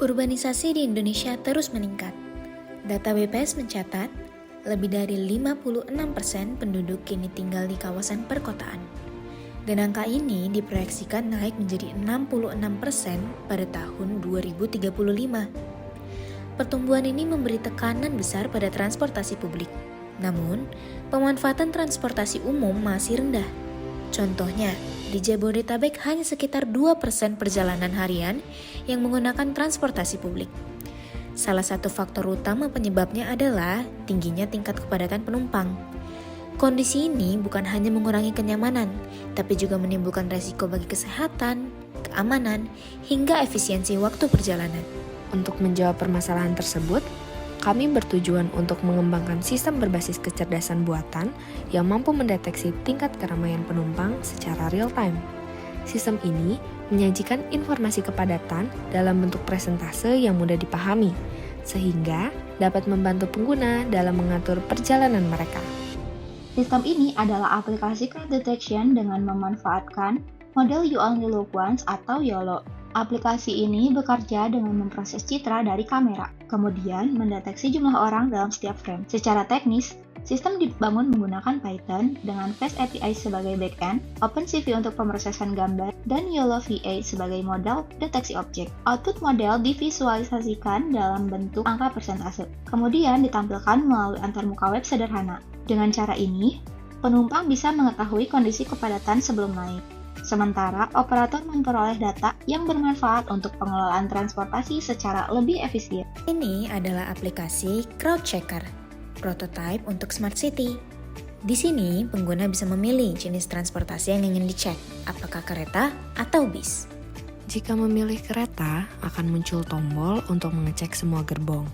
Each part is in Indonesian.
Urbanisasi di Indonesia terus meningkat. Data BPS mencatat, lebih dari 56% penduduk kini tinggal di kawasan perkotaan. Dan angka ini diproyeksikan naik menjadi 66% pada tahun 2035. Pertumbuhan ini memberi tekanan besar pada transportasi publik. Namun, pemanfaatan transportasi umum masih rendah. Contohnya, di Jabodetabek hanya sekitar 2% perjalanan harian yang menggunakan transportasi publik. Salah satu faktor utama penyebabnya adalah tingginya tingkat kepadatan penumpang. Kondisi ini bukan hanya mengurangi kenyamanan, tapi juga menimbulkan resiko bagi kesehatan, keamanan, hingga efisiensi waktu perjalanan. Untuk menjawab permasalahan tersebut, kami bertujuan untuk mengembangkan sistem berbasis kecerdasan buatan yang mampu mendeteksi tingkat keramaian penumpang secara real-time. Sistem ini menyajikan informasi kepadatan dalam bentuk presentase yang mudah dipahami, sehingga dapat membantu pengguna dalam mengatur perjalanan mereka. Sistem ini adalah aplikasi crowd detection dengan memanfaatkan model You Only Look Once atau YOLO. Aplikasi ini bekerja dengan memproses citra dari kamera, kemudian mendeteksi jumlah orang dalam setiap frame. Secara teknis, sistem dibangun menggunakan Python dengan Fast API sebagai backend, OpenCV untuk pemrosesan gambar, dan YOLO VA sebagai model deteksi objek. Output model divisualisasikan dalam bentuk angka persentase, kemudian ditampilkan melalui antarmuka web sederhana. Dengan cara ini, penumpang bisa mengetahui kondisi kepadatan sebelum naik. Sementara, operator memperoleh data yang bermanfaat untuk pengelolaan transportasi secara lebih efisien. Ini adalah aplikasi CrowdCheckr, prototipe untuk Smart City. Di sini, pengguna bisa memilih jenis transportasi yang ingin dicek, apakah kereta atau bis. Jika memilih kereta, akan muncul tombol untuk mengecek semua gerbong.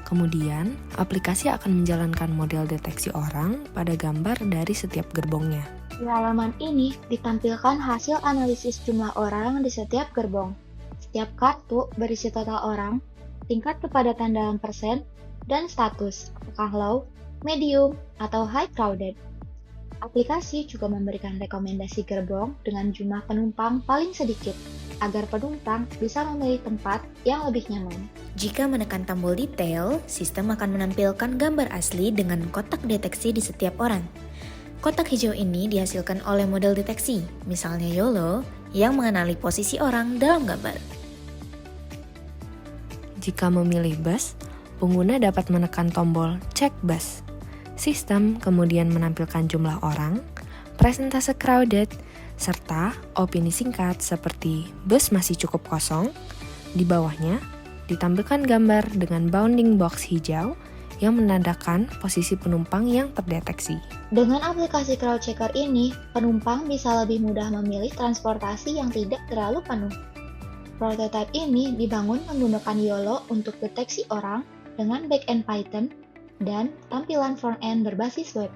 Kemudian, aplikasi akan menjalankan model deteksi orang pada gambar dari setiap gerbongnya. Di halaman ini ditampilkan hasil analisis jumlah orang di setiap gerbong. Setiap kartu berisi total orang, tingkat kepadatan dalam persen, dan status, apakah low, medium, atau high crowded. Aplikasi juga memberikan rekomendasi gerbong dengan jumlah penumpang paling sedikit, agar penumpang bisa memilih tempat yang lebih nyaman. Jika menekan tombol detail, sistem akan menampilkan gambar asli dengan kotak deteksi di setiap orang. Kotak hijau ini dihasilkan oleh model deteksi, misalnya YOLO, yang mengenali posisi orang dalam gambar. Jika memilih bus, pengguna dapat menekan tombol Check Bus. Sistem kemudian menampilkan jumlah orang, presentase crowded, serta opini singkat seperti bus masih cukup kosong. Di bawahnya, ditampilkan gambar dengan bounding box hijau yang menandakan posisi penumpang yang terdeteksi. Dengan aplikasi CrowdCheckr ini, penumpang bisa lebih mudah memilih transportasi yang tidak terlalu penuh. Prototipe ini dibangun menggunakan YOLO untuk deteksi orang dengan backend Python dan tampilan front-end berbasis web.